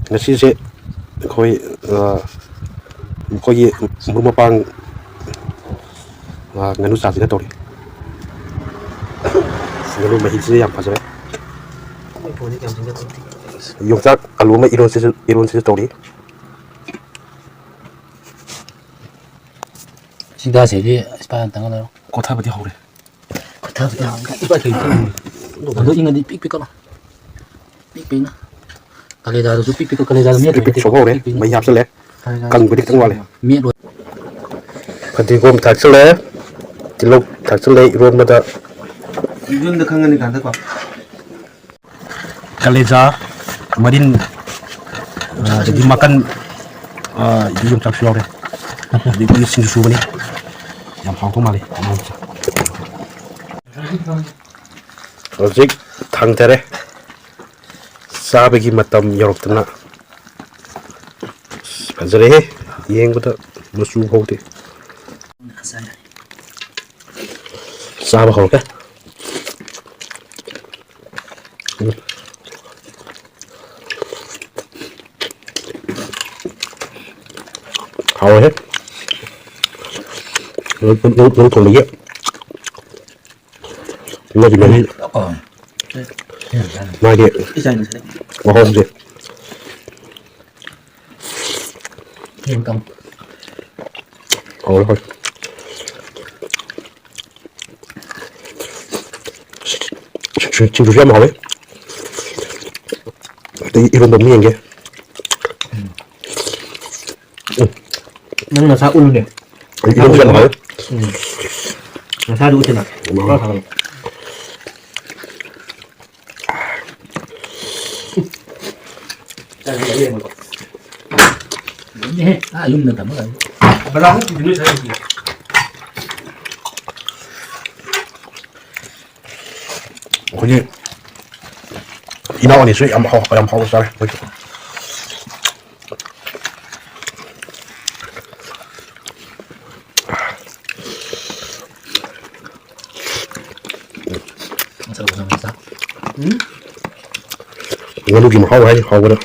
ꯉꯁꯤꯁꯦ ꯑꯩꯈꯣꯏꯒꯤ ꯃꯔꯨꯞ ꯃꯄꯥꯡ ꯉꯥꯅꯨ ꯆꯥꯁꯤꯅ ꯇꯧꯔꯤ ꯉꯥꯅꯨ ꯃꯍꯤꯁꯦ ꯌꯥꯝ ꯐꯖꯔꯦ ꯌꯣꯡꯆꯥꯛ ꯑꯂꯨ ꯑꯃ ꯏꯔꯣꯟꯁꯤꯁꯨ ꯇꯧꯔꯤ ꯁꯤꯡꯗꯥꯁꯦꯗꯤ ꯏꯁꯄꯥꯟ ꯇꯪꯒꯗ꯭ꯔꯣ ꯀꯣꯊꯕꯗꯤ ꯍꯧꯔꯦ ꯀꯣꯊꯕꯗꯤ ꯑꯗꯣ ꯏꯪꯉꯗꯤ ꯄꯤꯛ ꯄꯤꯛꯀꯅꯣ ꯄꯤꯛ ꯄꯤꯛꯅ ꯀꯥꯂꯦꯖꯥꯗꯨꯁꯨ ꯄꯤꯛ ꯄꯤꯛ ꯀꯥꯂꯦꯖꯥꯗꯨ ꯄꯤꯛ ꯄꯤꯛ ꯁꯣꯛ ꯍꯧꯔꯦ ꯃꯍꯤ ꯍꯥꯞꯆꯤꯜꯂꯦ ꯀꯪꯕꯗꯤ ꯈꯤꯇꯪ ꯋꯥꯠꯂꯦ ꯃꯦꯠꯂꯣꯏ ꯐꯗꯤꯒꯣꯝ ꯊꯥꯛꯆꯤꯜꯂꯦ ꯇꯤꯜꯍꯧ ꯊꯥꯛꯆꯤꯜꯂꯦ ꯏꯔꯣꯟꯕꯗ ꯌꯨꯝꯗ ꯈꯪꯒꯅꯤ ꯀꯥꯟꯗꯀꯣ ꯀꯥꯂꯦꯖꯥ ꯃꯔꯤꯟ ꯑꯗꯒꯤ ꯃꯀꯟ ꯌꯣꯡꯆꯥꯛꯁꯨ ꯌꯥꯎꯔꯦ ꯑꯗꯒꯤ ꯑꯩꯈꯣꯏꯒꯤ ꯁꯤꯡꯖꯨ ꯁꯨꯕꯅꯤ ꯌꯥꯝ ꯍꯥꯎꯗꯧ ꯃꯥꯜꯂꯤ ꯍꯧꯖꯤꯛ ꯊꯥꯡꯊꯔꯦ ꯆꯥꯕꯒꯤ ꯃꯇꯝ ꯌꯧꯔꯛꯇꯅ ꯐꯖꯔꯦꯍꯦ ꯌꯦꯡꯕꯗ ꯃꯆꯨ ꯐꯥꯎꯗꯦ ꯆꯥꯕ ꯍꯧꯔꯛꯀꯦ ꯍꯥꯎꯔꯦꯍꯦ ꯅꯪ ꯊꯣꯡꯕꯒꯤ ꯃꯥꯒꯤ ꯃꯍꯤ ꯃꯥꯒꯤ ꯃꯍꯥꯎꯁꯦ ꯍꯥꯎꯔꯦ ꯍꯣꯏ ꯁꯤꯡꯖꯨꯁꯨ ꯌꯥꯝ ꯍꯥꯎꯋꯦ ꯑꯗꯒꯤ 이런도 ꯑꯃ ꯌꯦꯡꯒꯦ ꯅꯪ ꯅꯁꯥ ꯎꯜꯂꯨꯅꯦ 이런도 ꯌꯥꯝ ꯍꯥꯎꯋꯦ ꯅꯁꯥꯗꯨ ꯎꯠꯇꯦꯅ ꯌꯨꯝꯗ ꯊꯝꯃꯒ ꯕꯖꯥꯔꯗ ꯄꯨꯗꯣꯏ ꯁꯔꯨꯛꯇꯤ ꯑꯩꯈꯣꯏꯒꯤ ꯏꯅꯥꯎ ꯑꯅꯤꯁꯨ ꯌꯥꯝ ꯍꯥꯎꯅ ꯆꯥꯔꯦ ꯃꯣꯏꯁꯨ ꯉꯥꯅꯨꯒꯤ ꯃꯍꯥꯎ ꯍꯥꯏꯗꯤ ꯍꯥꯎꯕꯗ